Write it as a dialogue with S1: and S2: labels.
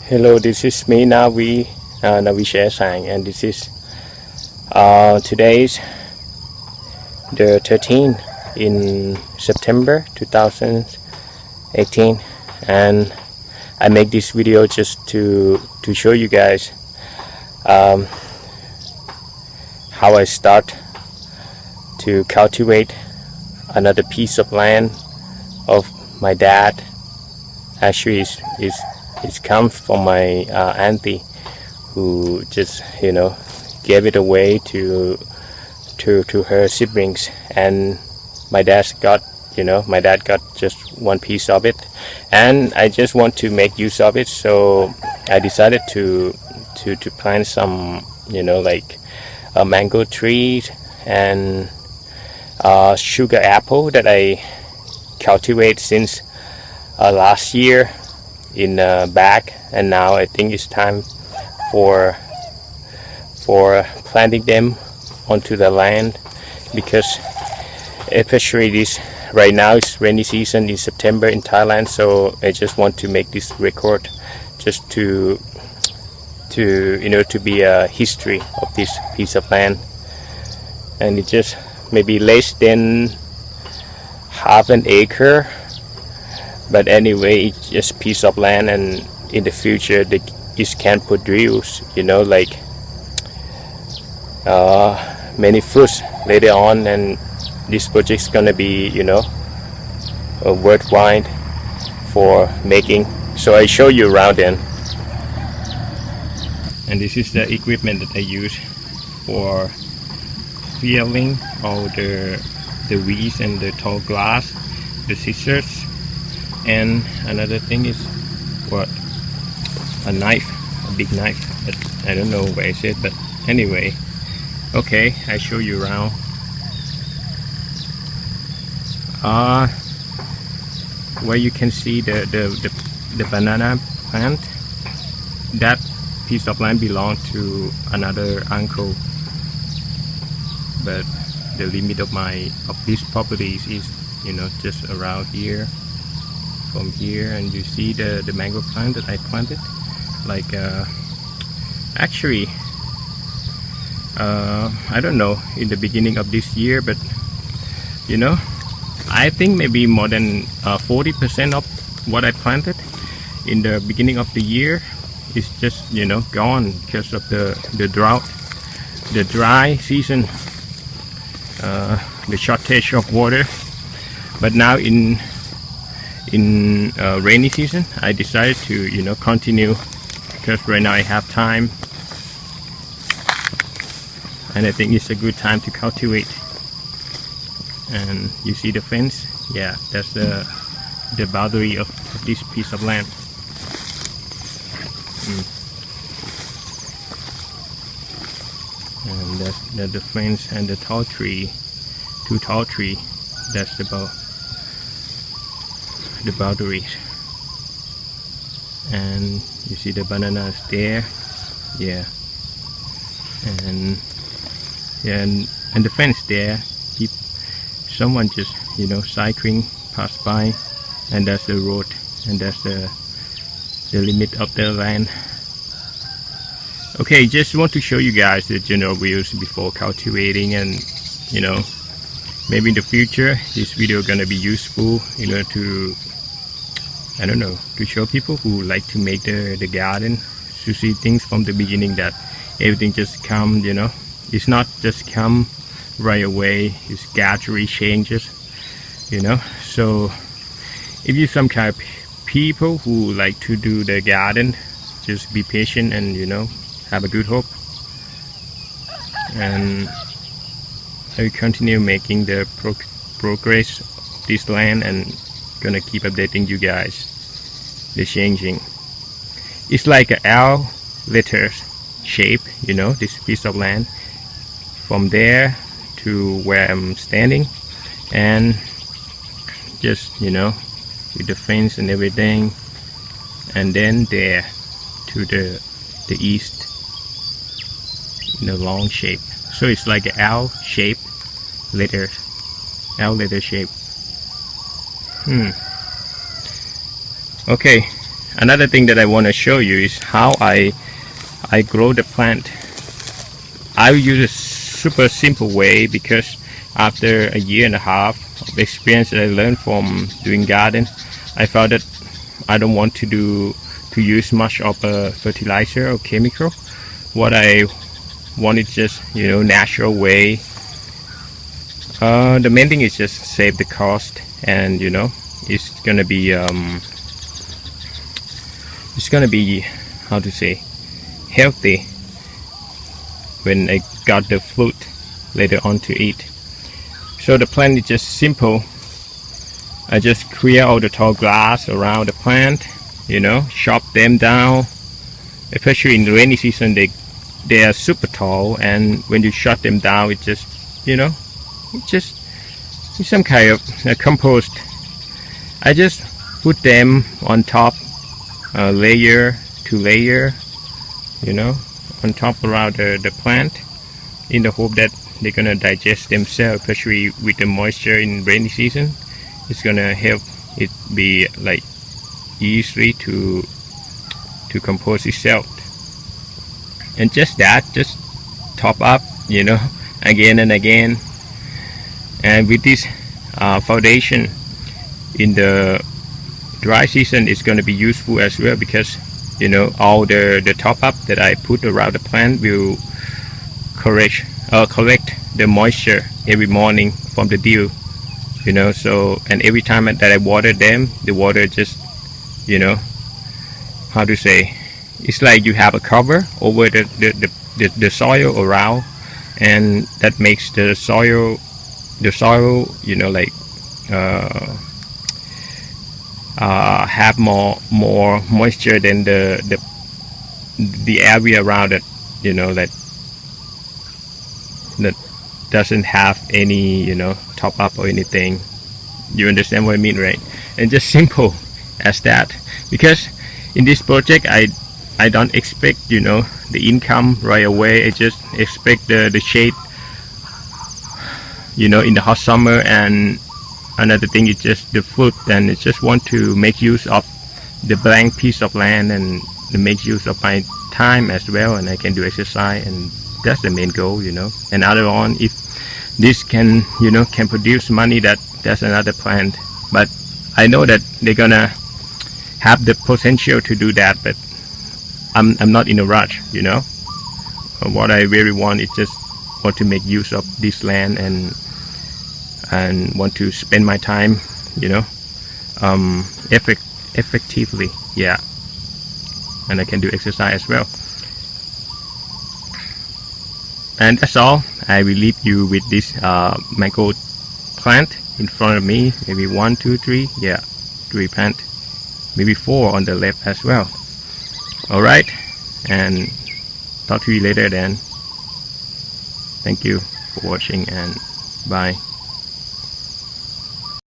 S1: Hello, this is me Navi Sang, and this is today's the 13th in September 2018, and I make this video just to show you guys how I start to cultivate another piece of land of my dad. Actually, it's come from my auntie, who just gave it away to her siblings, and my dad got just one piece of it, and I just want to make use of it. So I decided to plant some like mango trees and sugar apple that I cultivate since last year in bag, and now I think it's time for planting them onto the land, because especially this right now it's rainy season in September in Thailand. So I just want to make this record just to be a history of this piece of land, and it just maybe less than half an acre, but anyway, it's just piece of land, and in the future it can produce like many fruits later on, and this project is gonna be worthwhile for making. So I show you around then. And this is the equipment that I use for peeling all the weeds and the tall grass, the scissors, and another thing is what, a knife, a big knife, but I don't know where is it, but anyway, okay, I show you around. Where you can see the banana plant, that piece of land belonged to another uncle, but the limit of this properties is just around here, from here. And you see the mango plant that I planted, like actually I don't know, in the beginning of this year, but I think maybe more than 40% of what I planted in the beginning of the year is just gone because of the drought, the dry season, the shortage of water. But now in rainy season, I decided to continue, because right now I have time, and I think it's a good time to cultivate. And you see the fence? Yeah, that's the boundary of this piece of land. And that's the fence, and the tall tree, two tall tree, that's about the boundaries. And you see the bananas there, yeah, and the fence there keep someone just cycling pass by, and that's the road, and that's the limit of the land. Okay, just want to show you guys the general views before cultivating, and maybe in the future this video gonna be useful to, I don't know, to show people who like to make the garden, to see things from the beginning, that everything just come, it's not just come right away, it's gradually changes, so if you're some kind of people who like to do the garden, just be patient and have a good hope, and I will continue making the progress of this land, and gonna keep updating you guys the changing. It's like an L letter shape, this piece of land, from there to where I'm standing, and just with the fence and everything, and then there to the east in a long shape. So it's like an L shape letter, L letter shape. Okay, Another thing that I want to show you is how I grow the plant. I use a super simple way because after a year and a half of experience that I learned from doing garden, I found that I don't want to use much of a fertilizer or chemical. What I want is just, you know, natural way. The main thing is just save the cost, and you know, it's gonna be how to say, healthy when I got the fruit later on to eat. So the plant is just simple. I just clear all the tall grass around the plant, you know, chop them down. Especially in the rainy season, they are super tall, and when you shut them down, it just, you know, it's some kind of compost. I just put them on top, layer to layer, you know, on top around the plant, in the hope that they're gonna digest themselves, especially with the moisture in rainy season. It's gonna help it be like easily to compose itself. And just top up, you know, again and again. And with this foundation in the dry season, is going to be useful as well, because you know, all the top up that I put around the plant will collect the moisture every morning from the dew, you know. So, and every time that I water them, the water just, you know, how to say, it's like you have a cover over the soil around, and that makes the soil, you know, like have more moisture than the area around it, you know, that doesn't have any, you know, top up or anything. You understand what I mean, right? And just simple as that, because in this project I don't expect, you know, the income right away. I just expect the shade, you know, in the hot summer. And another thing is just the fruit, and I just want to make use of the blank piece of land and make use of my time as well, and I can do exercise, and that's the main goal, you know. And later on, if this can, you know, can produce money, that's another plan. But I know that they're gonna have the potential to do that, but I'm not in a rush, you know. What I really want is just want to make use of this land, and want to spend my time, you know, effectively, yeah. And I can do exercise as well. And that's all. I will leave you with this mango plant in front of me. Maybe 1, 2, 3, yeah, 3 plant, maybe 4 on the left as well. All right, and talk to you later then. Thank you for watching, and bye.